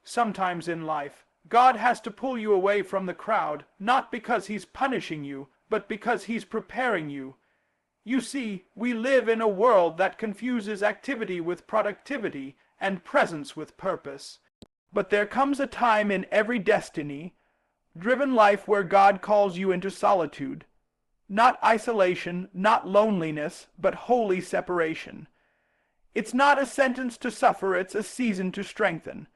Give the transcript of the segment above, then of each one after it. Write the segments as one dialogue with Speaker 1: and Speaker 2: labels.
Speaker 1: Sometimes in life, God has to pull you away from the crowd, not because He's punishing you, but because He's preparing you. You see, we live in a world that confuses activity with productivity and presence with purpose. But there comes a time in every destiny-driven life where God calls you into solitude. Not isolation, not loneliness, but holy separation. It's not a sentence to suffer, it's a season to strengthen.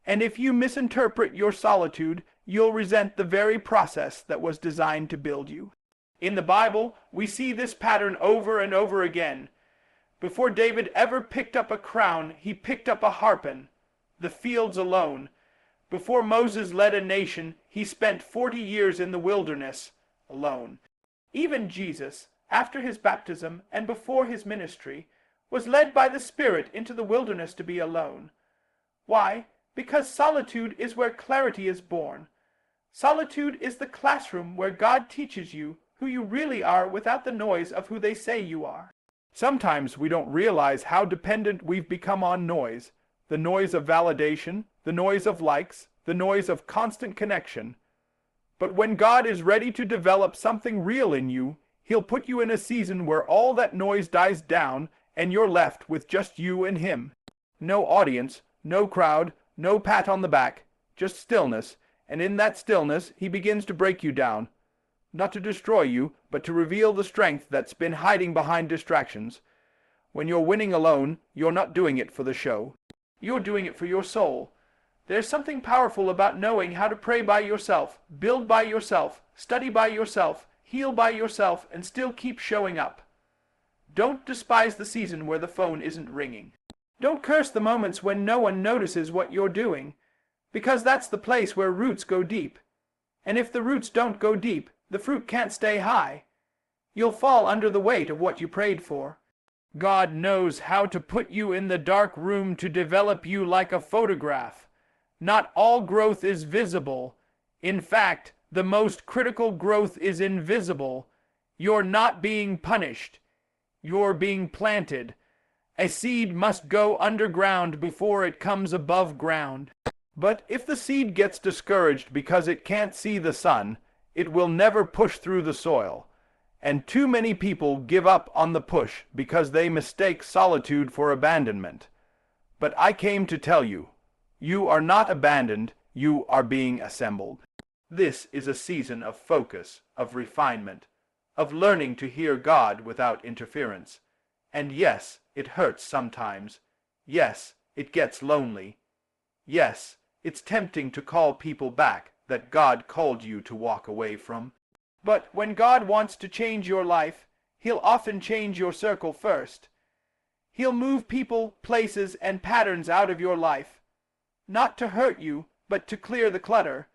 Speaker 1: And if you misinterpret your solitude, you'll resent the very process that was designed to build you. In the Bible, we see this pattern over and over again. Before David ever picked up a crown, he picked up a harpin, the fields alone. Before Moses led a nation, he spent 40 years in the wilderness, alone. Even Jesus, after his baptism and before his ministry, was led by the Spirit into the wilderness to be alone. Why? Because solitude is where clarity is born. Solitude is the classroom where God teaches you who you really are without the noise of who they say you are. Sometimes we don't realize how dependent we've become on noise. The noise of validation, the noise of likes, the noise of constant connection. But when God is ready to develop something real in you, He'll put you in a season where all that noise dies down and you're left with just you and Him. No audience, no crowd, no pat on the back, just stillness, and in that stillness He begins to break you down. Not to destroy you, but to reveal the strength that's been hiding behind distractions. When you're winning alone, you're not doing it for the show. You're doing it for your soul. There's something powerful about knowing how to pray by yourself, build by yourself, study by yourself, heal by yourself, and still keep showing up. Don't despise the season where the phone isn't ringing. Don't curse the moments when no one notices what you're doing, because that's the place where roots go deep. And if the roots don't go deep, the fruit can't stay high. You'll fall under the weight of what you prayed for. God knows how to put you in the dark room to develop you like a photograph. Not all growth is visible. In fact, the most critical growth is invisible. You're not being punished. You're being planted. A seed must go underground before it comes above ground. But if the seed gets discouraged because it can't see the sun, it will never push through the soil. And too many people give up on the push because they mistake solitude for abandonment. But I came to tell you, you are not abandoned, you are being assembled. This is a season of focus, of refinement, of learning to hear God without interference. And yes, it hurts sometimes. Yes, it gets lonely. Yes, it's tempting to call people back that God called you to walk away from. But when God wants to change your life, He'll often change your circle first. He'll move people, places, and patterns out of your life, not to hurt you, but to clear the clutter,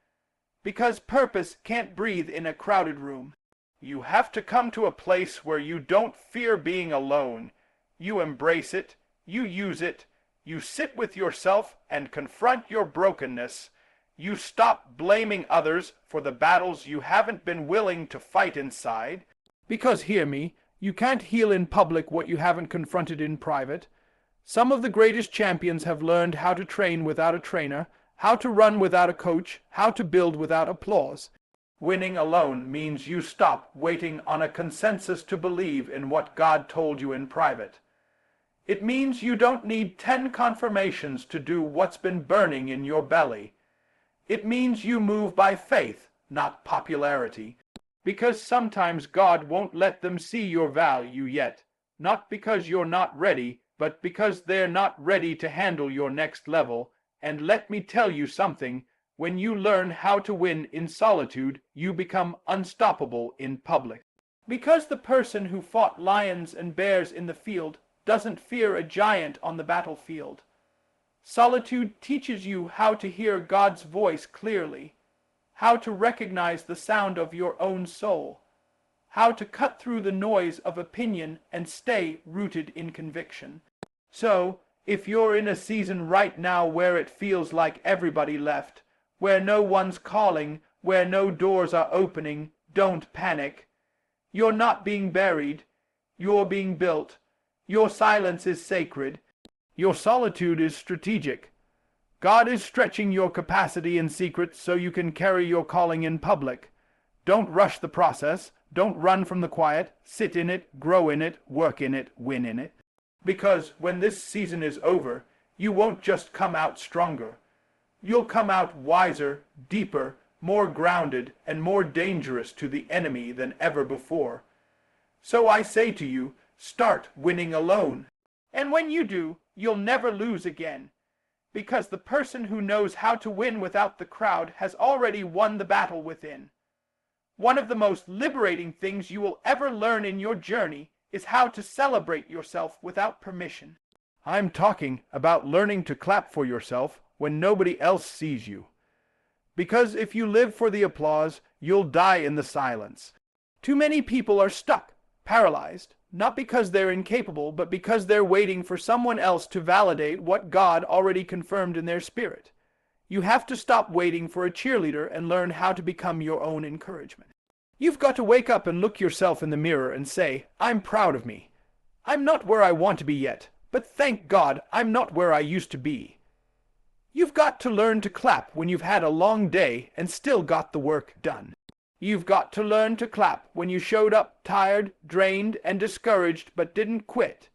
Speaker 1: because purpose can't breathe in a crowded room. You have to come to a place where you don't fear being alone. You embrace it, you use it, you sit with yourself and confront your brokenness. You stop blaming others for the battles you haven't been willing to fight inside. Because, hear me, you can't heal in public what you haven't confronted in private. Some of the greatest champions have learned how to train without a trainer, how to run without a coach, how to build without applause. Winning alone means you stop waiting on a consensus to believe in what God told you in private. It means you don't need 10 confirmations to do what's been burning in your belly. It means you move by faith, not popularity. Because sometimes God won't let them see your value yet, not because you're not ready, but because they're not ready to handle your next level. And let me tell you something, when you learn how to win in solitude, you become unstoppable in public. Because the person who fought lions and bears in the field doesn't fear a giant on the battlefield. Solitude teaches you how to hear God's voice clearly, how to recognize the sound of your own soul, how to cut through the noise of opinion and stay rooted in conviction. So, if you're in a season right now where it feels like everybody left, where no one's calling, where no doors are opening, don't panic. You're not being buried. You're being built. Your silence is sacred. Your solitude is strategic. God is stretching your capacity in secret so you can carry your calling in public. Don't rush the process. Don't run from the quiet. Sit in it, grow in it, work in it, win in it. Because when this season is over, you won't just come out stronger. You'll come out wiser, deeper, more grounded, and more dangerous to the enemy than ever before. So I say to you, start winning alone. And when you do, you'll never lose again. Because the person who knows how to win without the crowd has already won the battle within. One of the most liberating things you will ever learn in your journey is how to celebrate yourself without permission. I'm talking about learning to clap for yourself when nobody else sees you. Because if you live for the applause, you'll die in the silence. Too many people are stuck, paralyzed, not because they're incapable, but because they're waiting for someone else to validate what God already confirmed in their spirit. You have to stop waiting for a cheerleader and learn how to become your own encouragement. You've got to wake up and look yourself in the mirror and say, I'm proud of me. I'm not where I want to be yet, but thank God I'm not where I used to be. You've got to learn to clap when you've had a long day and still got the work done. You've got to learn to clap when you showed up tired, drained, and discouraged but didn't quit.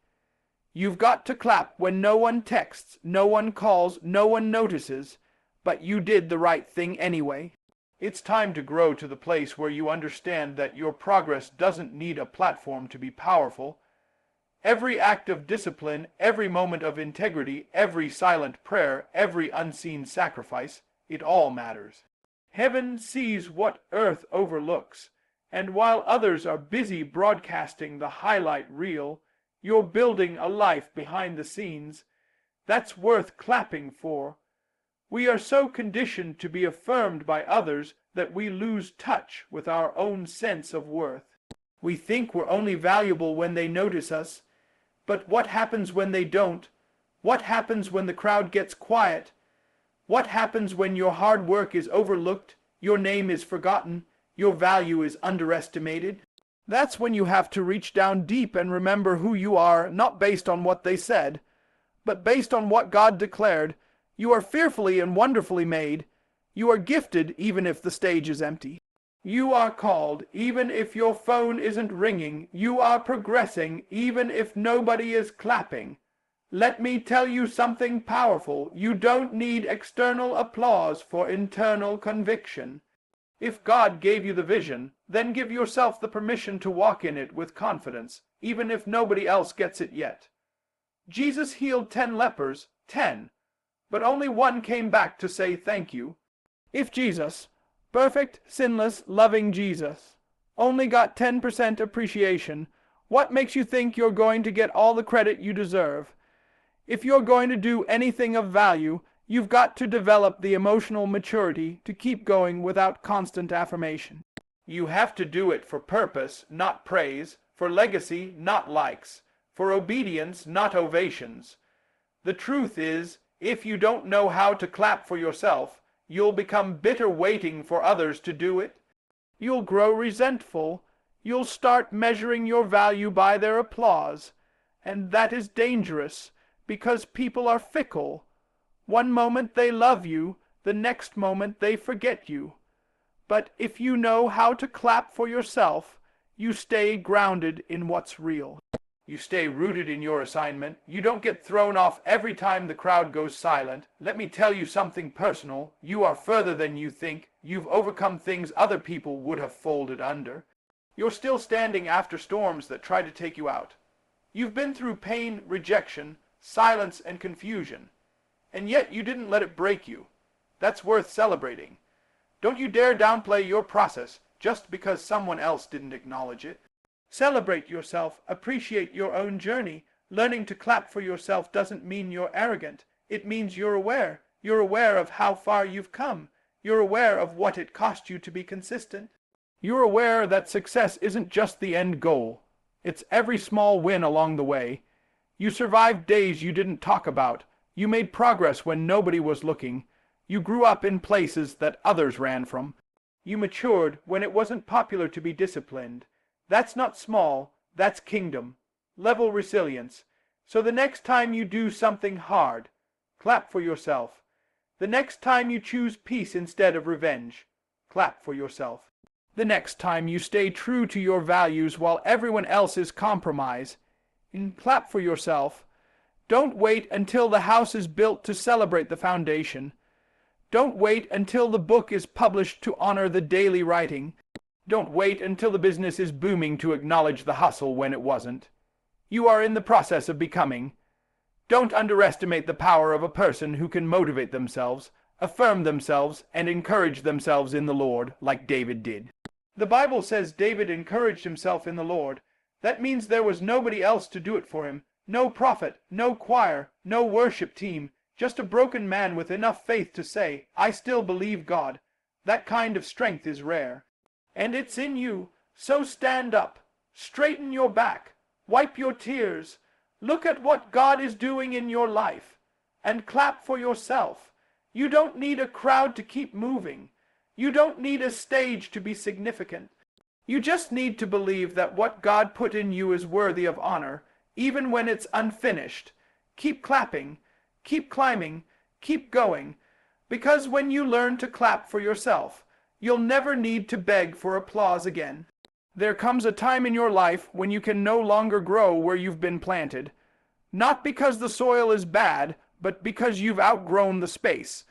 Speaker 1: You've got to clap when no one texts, no one calls, no one notices, but you did the right thing anyway. It's time to grow to the place where you understand that your progress doesn't need a platform to be powerful. Every act of discipline, every moment of integrity, every silent prayer, every unseen sacrifice, it all matters. Heaven sees what earth overlooks, and while others are busy broadcasting the highlight reel, you're building a life behind the scenes that's worth clapping for. We are so conditioned to be affirmed by others that we lose touch with our own sense of worth. We think we're only valuable when they notice us, but what happens when they don't? What happens when the crowd gets quiet? What happens when your hard work is overlooked, your name is forgotten, your value is underestimated? That's when you have to reach down deep and remember who you are, not based on what they said, but based on what God declared. You are fearfully and wonderfully made. You are gifted even if the stage is empty. You are called even if your phone isn't ringing. You are progressing even if nobody is clapping. Let me tell you something powerful. You don't need external applause for internal conviction. If God gave you the vision, then give yourself the permission to walk in it with confidence, even if nobody else gets it yet. Jesus healed 10 lepers, 10, but only one came back to say thank you. If Jesus, perfect, sinless, loving Jesus, only got 10% appreciation, what makes you think you're going to get all the credit you deserve? If you're going to do anything of value, you've got to develop the emotional maturity to keep going without constant affirmation. You have to do it for purpose, not praise, for legacy, not likes, for obedience, not ovations. The truth is, if you don't know how to clap for yourself, you'll become bitter waiting for others to do it. You'll grow resentful. You'll start measuring your value by their applause. And that is dangerous, because people are fickle. One moment they love you, the next moment they forget you. But if you know how to clap for yourself, you stay grounded in what's real. You stay rooted in your assignment. You don't get thrown off every time the crowd goes silent. Let me tell you something personal. You are further than you think. You've overcome things other people would have folded under. You're still standing after storms that try to take you out. You've been through pain, rejection, silence, and confusion. And yet you didn't let it break you. That's worth celebrating. Don't you dare downplay your process just because someone else didn't acknowledge it. Celebrate yourself, appreciate your own journey. Learning to clap for yourself doesn't mean you're arrogant. It means you're aware. You're aware of how far you've come. You're aware of what it cost you to be consistent. You're aware that success isn't just the end goal. It's every small win along the way. You survived days you didn't talk about. You made progress when nobody was looking. You grew up in places that others ran from. You matured when it wasn't popular to be disciplined. That's not small, that's kingdom. Level resilience. So the next time you do something hard, clap for yourself. The next time you choose peace instead of revenge, clap for yourself. The next time you stay true to your values while everyone else is compromise, clap for yourself. Don't wait until the house is built to celebrate the foundation. Don't wait until the book is published to honor the daily writing. Don't wait until the business is booming to acknowledge the hustle when it wasn't. You are in the process of becoming. Don't underestimate the power of a person who can motivate themselves, affirm themselves, and encourage themselves in the Lord, like David did. The Bible says David encouraged himself in the Lord. That means there was nobody else to do it for him. No prophet, no choir, no worship team, just a broken man with enough faith to say, I still believe God. That kind of strength is rare. And it's in you. So stand up, straighten your back, wipe your tears, look at what God is doing in your life, and clap for yourself. You don't need a crowd to keep moving. You don't need a stage to be significant. You just need to believe that what God put in you is worthy of honor, even when it's unfinished. Keep clapping, keep climbing, keep going, because when you learn to clap for yourself, you'll never need to beg for applause again. There comes a time in your life when you can no longer grow where you've been planted, not because the soil is bad, but because you've outgrown the space.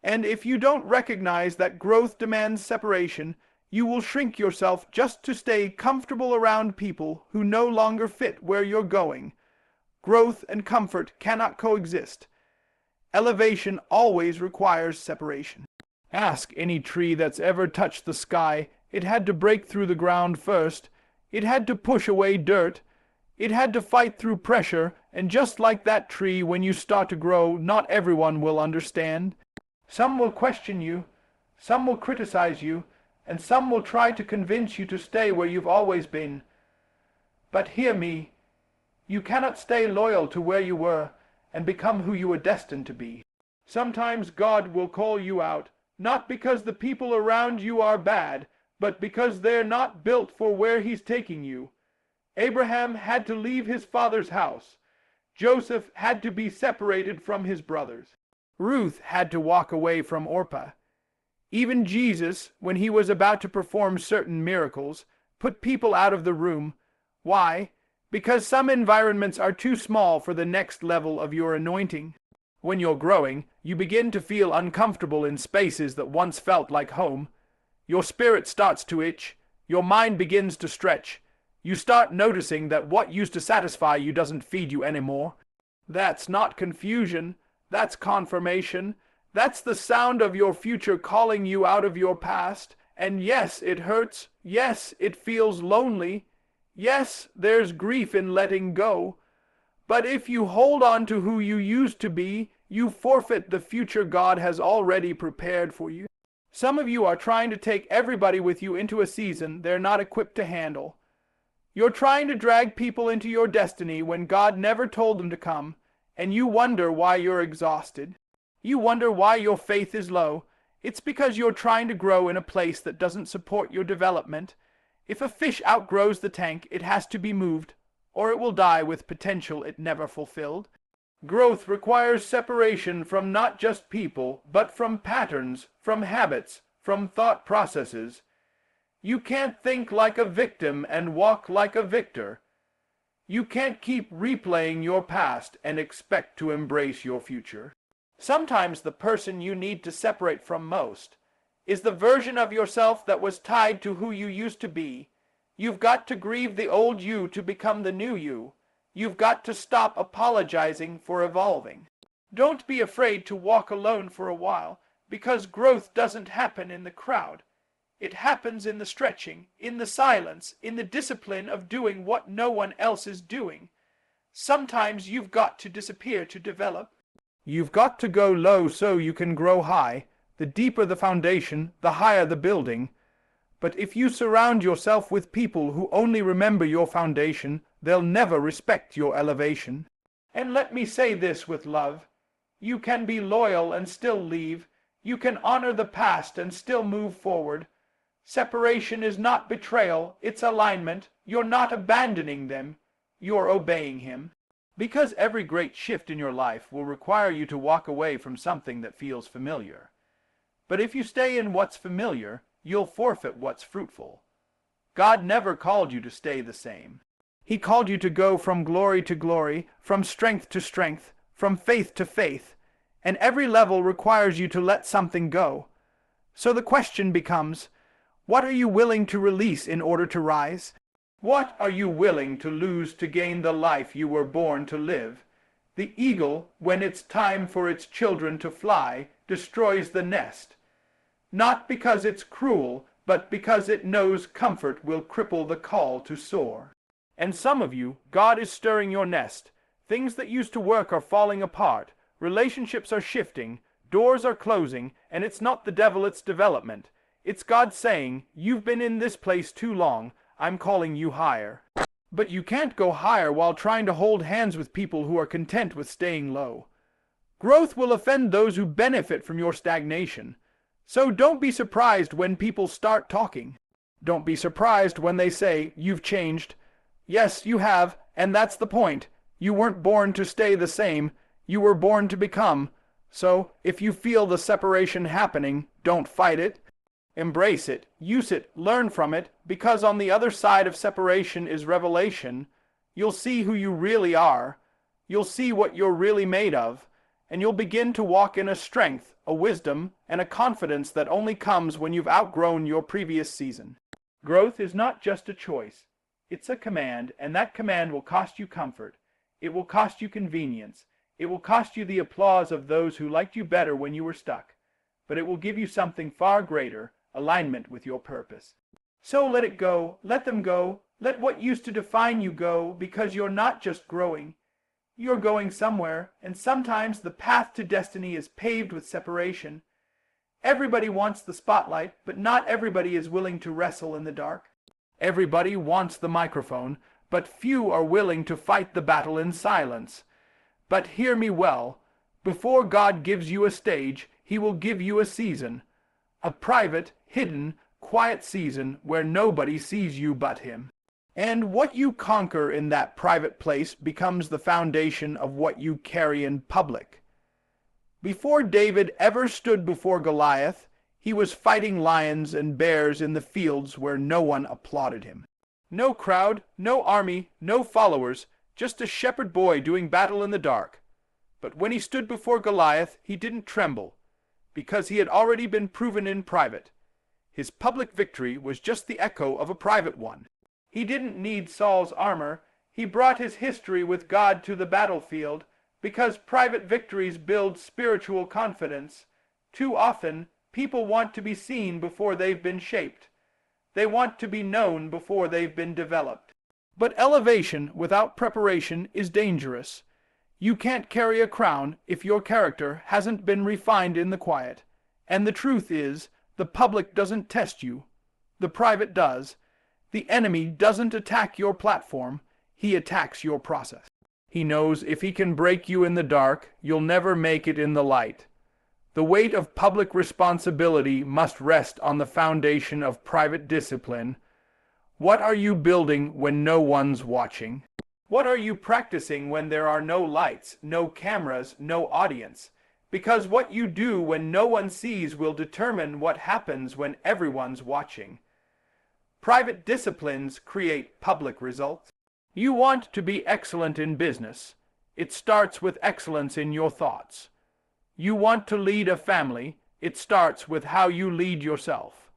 Speaker 1: And if you don't recognize that growth demands separation, you will shrink yourself just to stay comfortable around people who no longer fit where you're going. Growth and comfort cannot coexist. Elevation always requires separation. Ask any tree that's ever touched the sky. It had to break through the ground first. It had to push away dirt. It had to fight through pressure, and just like that tree, when you start to grow, not everyone will understand. Some will question you, some will criticize you, and some will try to convince you to stay where you've always been. But hear me, you cannot stay loyal to where you were and become who you were destined to be. Sometimes God will call you out, not because the people around you are bad, but because they're not built for where He's taking you. Abraham had to leave his father's house. Joseph had to be separated from his brothers. Ruth had to walk away from Orpah. Even Jesus, when he was about to perform certain miracles, put people out of the room. Why? Because some environments are too small for the next level of your anointing. When you're growing, you begin to feel uncomfortable in spaces that once felt like home. Your spirit starts to itch. Your mind begins to stretch. You start noticing that what used to satisfy you doesn't feed you anymore. That's not confusion. That's confirmation. That's the sound of your future calling you out of your past. And yes, it hurts. Yes, it feels lonely. Yes, there's grief in letting go. But if you hold on to who you used to be, you forfeit the future God has already prepared for you. Some of you are trying to take everybody with you into a season they're not equipped to handle. You're trying to drag people into your destiny when God never told them to come, and you wonder why you're exhausted. You wonder why your faith is low. It's because you're trying to grow in a place that doesn't support your development. If a fish outgrows the tank, it has to be moved, or it will die with potential it never fulfilled. Growth requires separation from not just people, but from patterns, from habits, from thought processes. You can't think like a victim and walk like a victor. You can't keep replaying your past and expect to embrace your future. Sometimes the person you need to separate from most is the version of yourself that was tied to who you used to be. You've got to grieve the old you to become the new you. You've got to stop apologizing for evolving. Don't be afraid to walk alone for a while, because growth doesn't happen in the crowd. It happens in the stretching, in the silence, in the discipline of doing what no one else is doing. Sometimes you've got to disappear to develop. You've got to go low so you can grow high. The deeper the foundation, the higher the building. But if you surround yourself with people who only remember your foundation, they'll never respect your elevation. And let me say this with love. You can be loyal and still leave. You can honor the past and still move forward. Separation is not betrayal, it's alignment. You're not abandoning them, you're obeying Him. Because every great shift in your life will require you to walk away from something that feels familiar. But if you stay in what's familiar, you'll forfeit what's fruitful. God never called you to stay the same. He called you to go from glory to glory, from strength to strength, from faith to faith, and every level requires you to let something go. So the question becomes, what are you willing to release in order to rise? What are you willing to lose to gain the life you were born to live? The eagle, when it's time for its children to fly, destroys the nest. Not because it's cruel, but because it knows comfort will cripple the call to soar. And some of you, God is stirring your nest. Things that used to work are falling apart. Relationships are shifting. Doors are closing. And it's not the devil, it's development. It's God saying, you've been in this place too long. I'm calling you higher. But you can't go higher while trying to hold hands with people who are content with staying low. Growth will offend those who benefit from your stagnation. So don't be surprised when people start talking. Don't be surprised when they say, you've changed. Yes, you have, and that's the point. You weren't born to stay the same. You were born to become. So, if you feel the separation happening, don't fight it. Embrace it, use it, learn from it, because on the other side of separation is revelation. You'll see who you really are. You'll see what you're really made of. And you'll begin to walk in a strength, a wisdom, and a confidence that only comes when you've outgrown your previous season. Growth is not just a choice. It's a command, and that command will cost you comfort. It will cost you convenience. It will cost you the applause of those who liked you better when you were stuck. But it will give you something far greater, alignment with your purpose. So let it go. Let them go. Let what used to define you go, because you're not just growing. You're going somewhere, and sometimes the path to destiny is paved with separation. Everybody wants the spotlight, but not everybody is willing to wrestle in the dark. Everybody wants the microphone, but few are willing to fight the battle in silence. But hear me well. Before God gives you a stage, He will give you a season. A private, hidden, quiet season where nobody sees you but Him. And what you conquer in that private place becomes the foundation of what you carry in public. Before David ever stood before Goliath, he was fighting lions and bears in the fields where no one applauded him. No crowd, no army, no followers, just a shepherd boy doing battle in the dark. But when he stood before Goliath, he didn't tremble, because he had already been proven in private. His public victory was just the echo of a private one. He didn't need Saul's armor. He brought his history with God to the battlefield, because private victories build spiritual confidence. Too often, people want to be seen before they've been shaped. They want to be known before they've been developed. But elevation without preparation is dangerous. You can't carry a crown if your character hasn't been refined in the quiet. And the truth is, the public doesn't test you. The private does. The enemy doesn't attack your platform. He attacks your process. He knows if he can break you in the dark, you'll never make it in the light. The weight of public responsibility must rest on the foundation of private discipline. What are you building when no one's watching? What are you practicing when there are no lights, no cameras, no audience? Because what you do when no one sees will determine what happens when everyone's watching. Private disciplines create public results. You want to be excellent in business. It starts with excellence in your thoughts. You want to lead a family. It starts with how you lead yourself.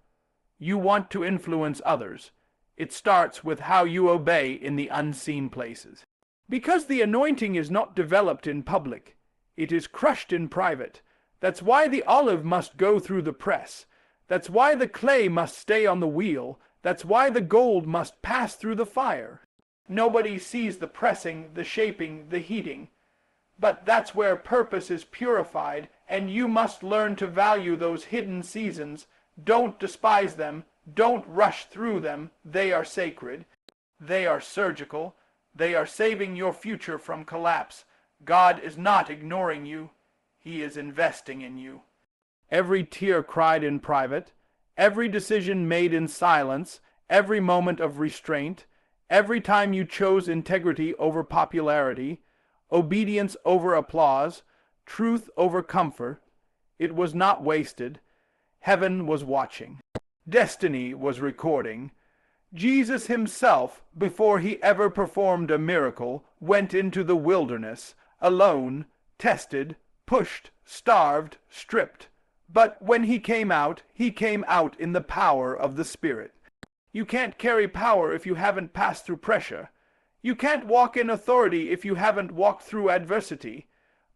Speaker 1: You want to influence others. It starts with how you obey in the unseen places. Because the anointing is not developed in public, it is crushed in private. That's why the olive must go through the press. That's why the clay must stay on the wheel. That's why the gold must pass through the fire. Nobody sees the pressing, the shaping, the heating. But that's where purpose is purified, and you must learn to value those hidden seasons. Don't despise them. Don't rush through them. They are sacred. They are surgical. They are saving your future from collapse. God is not ignoring you. He is investing in you. Every tear cried in private, every decision made in silence, every moment of restraint, every time you chose integrity over popularity, obedience over applause, truth over comfort. It was not wasted. Heaven was watching. Destiny was recording. Jesus himself, before he ever performed a miracle, went into the wilderness, alone, tested, pushed, starved, stripped. But when he came out in the power of the Spirit. You can't carry power if you haven't passed through pressure. You can't walk in authority if you haven't walked through adversity.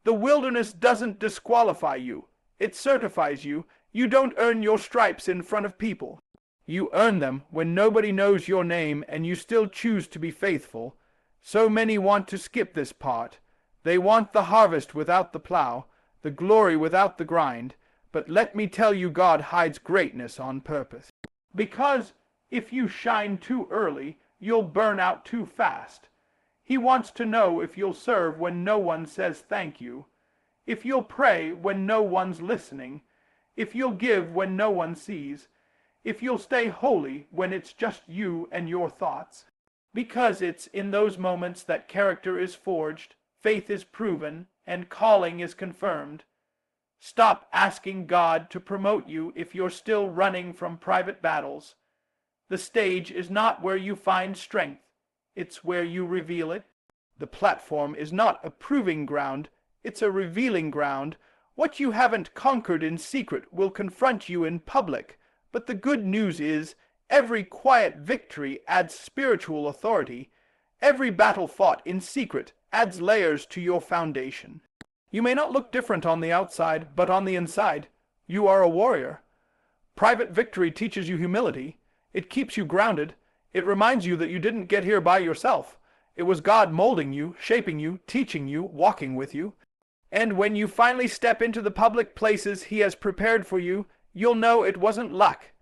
Speaker 1: The wilderness doesn't disqualify you. It certifies you. You don't earn your stripes in front of people. You earn them when nobody knows your name and you still choose to be faithful. So many want to skip this part. They want the harvest without the plow, the glory without the grind. But let me tell you, God hides greatness on purpose. Because if you shine too early, you'll burn out too fast. He wants to know if you'll serve when no one says thank you, if you'll pray when no one's listening, if you'll give when no one sees, if you'll stay holy when it's just you and your thoughts. Because it's in those moments that character is forged, faith is proven, and calling is confirmed. Stop asking God to promote you if you're still running from private battles. The stage is not where you find strength. It's where you reveal it. The platform is not a proving ground. It's a revealing ground. What you haven't conquered in secret will confront you in public. But the good news is, every quiet victory adds spiritual authority. Every battle fought in secret adds layers to your foundation. You may not look different on the outside, but on the inside, you are a warrior. Private victory teaches you humility. It keeps you grounded. It reminds you that you didn't get here by yourself. It was God molding you, shaping you, teaching you, walking with you. And when you finally step into the public places He has prepared for you, you'll know it wasn't luck.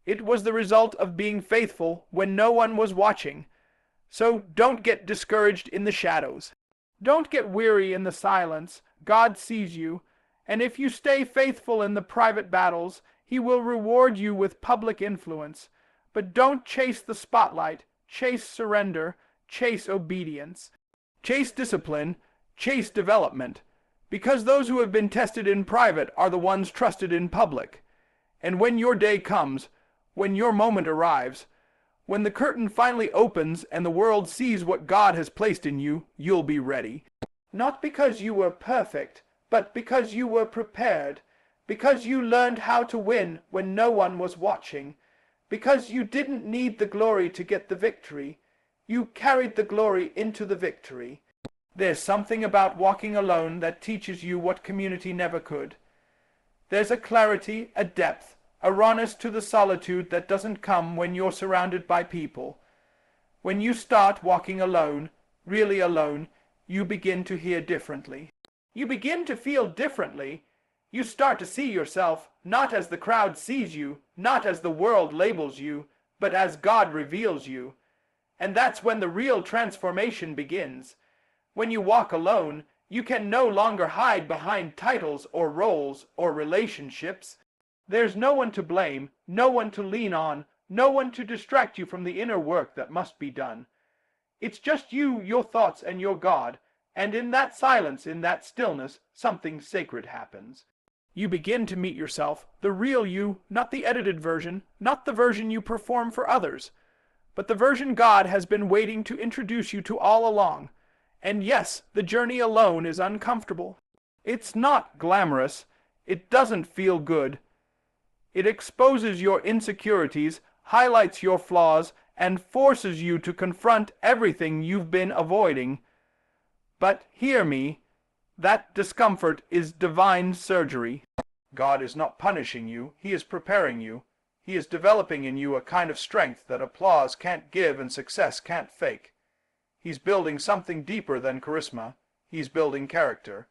Speaker 1: It was the result of being faithful when no one was watching. So don't get discouraged in the shadows. Don't get weary in the silence. God sees you, and if you stay faithful in the private battles, He will reward you with public influence. But don't chase the spotlight. Chase surrender. Chase obedience. Chase discipline. Chase development. Because those who have been tested in private are the ones trusted in public. And when your day comes, when your moment arrives, when the curtain finally opens and the world sees what God has placed in you, you'll be ready. Not because you were perfect, but because you were prepared. Because you learned how to win when no one was watching. Because you didn't need the glory to get the victory. You carried the glory into the victory. There's something about walking alone that teaches you what community never could. There's a clarity, a depth, a rawness to the solitude that doesn't come when you're surrounded by people. When you start walking alone, really alone, you begin to hear differently. You begin to feel differently. You start to see yourself not as the crowd sees you, not as the world labels you, but as God reveals you. And that's when the real transformation begins. When you walk alone, you can no longer hide behind titles or roles or relationships. There's no one to blame, no one to lean on, no one to distract you from the inner work that must be done. It's just you, your thoughts, and your God, and in that silence, in that stillness, something sacred happens. You begin to meet yourself, the real you, not the edited version, not the version you perform for others, but the version God has been waiting to introduce you to all along. And yes, the journey alone is uncomfortable. It's not glamorous. It doesn't feel good. It exposes your insecurities, highlights your flaws, and forces you to confront everything you've been avoiding. But hear me, that discomfort is divine surgery. God is not punishing you. He is preparing you. He is developing in you a kind of strength that applause can't give and success can't fake. He's building something deeper than charisma. He's building character.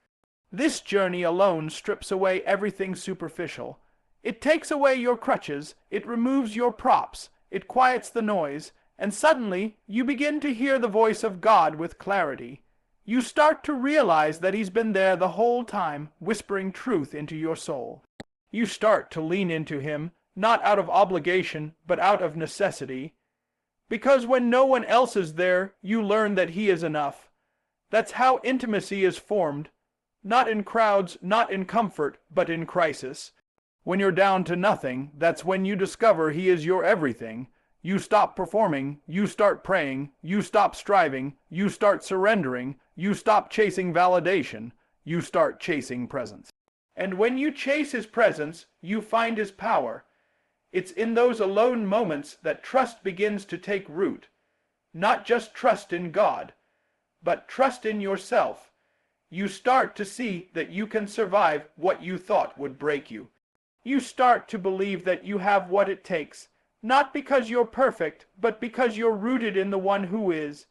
Speaker 1: This journey alone strips away everything superficial. It takes away your crutches. It removes your props. It quiets the noise. And suddenly, you begin to hear the voice of God with clarity. You start to realize that He's been there the whole time, whispering truth into your soul. You start to lean into Him, not out of obligation, but out of necessity. Because when no one else is there, you learn that He is enough. That's how intimacy is formed. Not in crowds, not in comfort, but in crisis. When you're down to nothing, that's when you discover He is your everything. You stop performing, you start praying, you stop striving, you start surrendering, you stop chasing validation, you start chasing presence. And when you chase His presence, you find His power. It's in those alone moments that trust begins to take root. Not just trust in God, but trust in yourself. You start to see that you can survive what you thought would break you. You start to believe that you have what it takes, not because you're perfect, but because you're rooted in the one who is.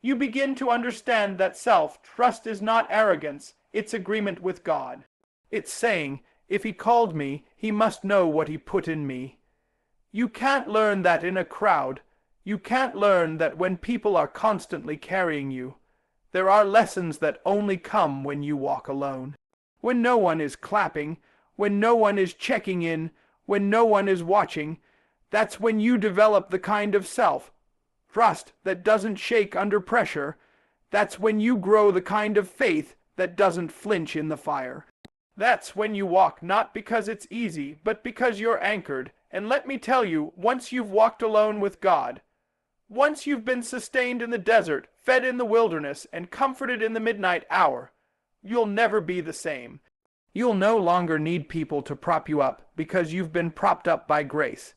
Speaker 1: You begin to understand that self-trust is not arrogance, it's agreement with God. It's saying, if He called me, He must know what He put in me. You can't learn that in a crowd. You can't learn that when people are constantly carrying you. There are lessons that only come when you walk alone. When no one is clapping, when no one is checking in, when no one is watching, that's when you develop the kind of self-trust that doesn't shake under pressure. That's when you grow the kind of faith that doesn't flinch in the fire. That's when you walk not because it's easy, but because you're anchored. And let me tell you, once you've walked alone with God, once you've been sustained in the desert, fed in the wilderness, and comforted in the midnight hour, you'll never be the same. You'll no longer need people to prop you up because you've been propped up by grace.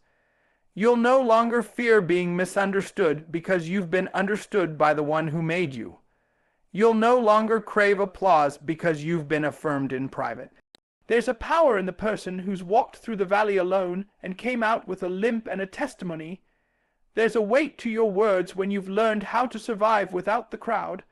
Speaker 1: You'll no longer fear being misunderstood because you've been understood by the one who made you. You'll no longer crave applause because you've been affirmed in private. There's a power in the person who's walked through the valley alone and came out with a limp and a testimony. There's a weight to your words when you've learned how to survive without the crowd.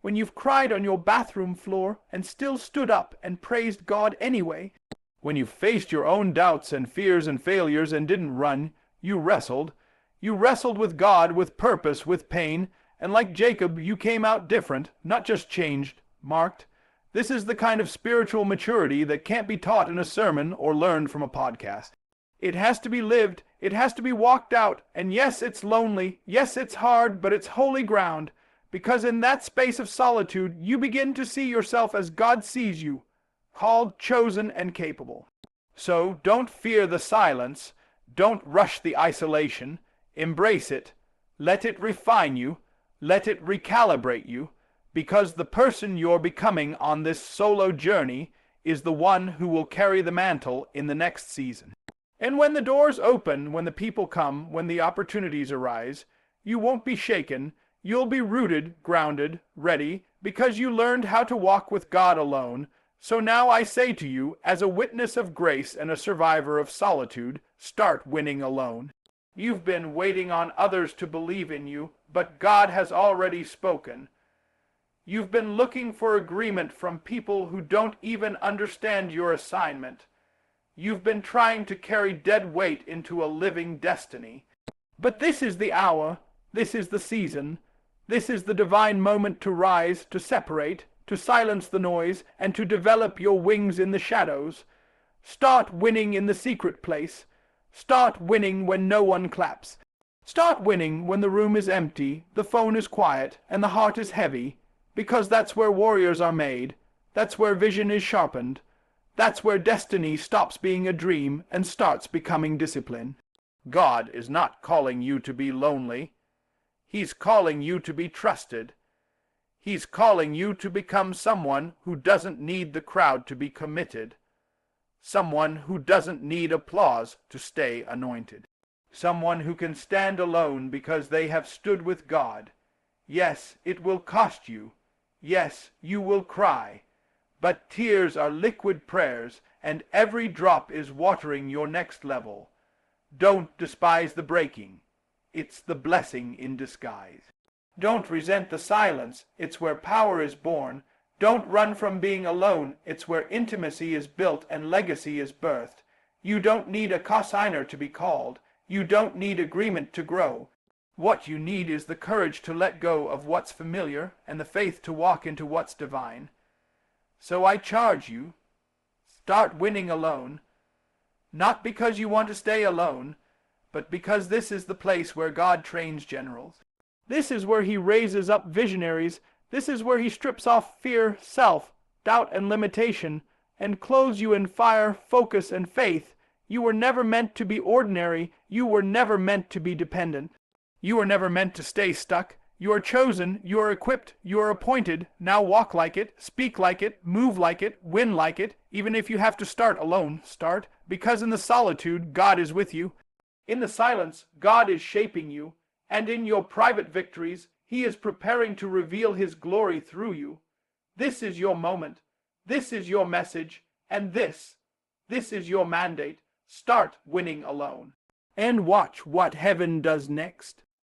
Speaker 1: When you've cried on your bathroom floor and still stood up and praised God anyway. When you've faced your own doubts and fears and failures and didn't run, you wrestled. You wrestled with God, with purpose, with pain, and like Jacob, you came out different, not just changed, marked. This is the kind of spiritual maturity that can't be taught in a sermon or learned from a podcast. It has to be lived, it has to be walked out, and yes, it's lonely, yes, it's hard, but it's holy ground. Because in that space of solitude, you begin to see yourself as God sees you, called, chosen, and capable. So don't fear the silence, don't rush the isolation, embrace it, let it refine you, let it recalibrate you, because the person you're becoming on this solo journey is the one who will carry the mantle in the next season. And when the doors open, when the people come, when the opportunities arise, you won't be shaken. You'll be rooted, grounded, ready, because you learned how to walk with God alone. So now I say to you, as a witness of grace and a survivor of solitude, start winning alone. You've been waiting on others to believe in you, but God has already spoken. You've been looking for agreement from people who don't even understand your assignment. You've been trying to carry dead weight into a living destiny. But this is the hour, this is the season, this is the divine moment to rise, to separate, to silence the noise, and to develop your wings in the shadows. Start winning in the secret place. Start winning when no one claps. Start winning when the room is empty, the phone is quiet, and the heart is heavy, because that's where warriors are made. That's where vision is sharpened. That's where destiny stops being a dream and starts becoming discipline. God is not calling you to be lonely. He's calling you to be trusted. He's calling you to become someone who doesn't need the crowd to be committed. Someone who doesn't need applause to stay anointed. Someone who can stand alone because they have stood with God. Yes, it will cost you. Yes, you will cry. But tears are liquid prayers, and every drop is watering your next level. Don't despise the breaking. It's the blessing in disguise. Don't resent the silence. It's where power is born. Don't run from being alone. It's where intimacy is built and legacy is birthed. You don't need a cosigner to be called. You don't need agreement to grow. What you need is the courage to let go of what's familiar and the faith to walk into what's divine. So I charge you, start winning alone. Not because you want to stay alone, but because this is the place where God trains generals. This is where He raises up visionaries, This is where he strips off fear, self, doubt, and limitation, and clothes you in fire, focus, and faith. You were never meant to be ordinary. You were never meant to be dependent. You were never meant to stay stuck. You are chosen, you are equipped, you are appointed. Now walk like it, speak like it, move like it, win like it. Even if you have to start alone, start. Because in the solitude, God is with you. In the silence, God is shaping you. And in your private victories, He is preparing to reveal His glory through you. This is your moment. This is your message. And this is your mandate. Start winning alone. And watch what heaven does next.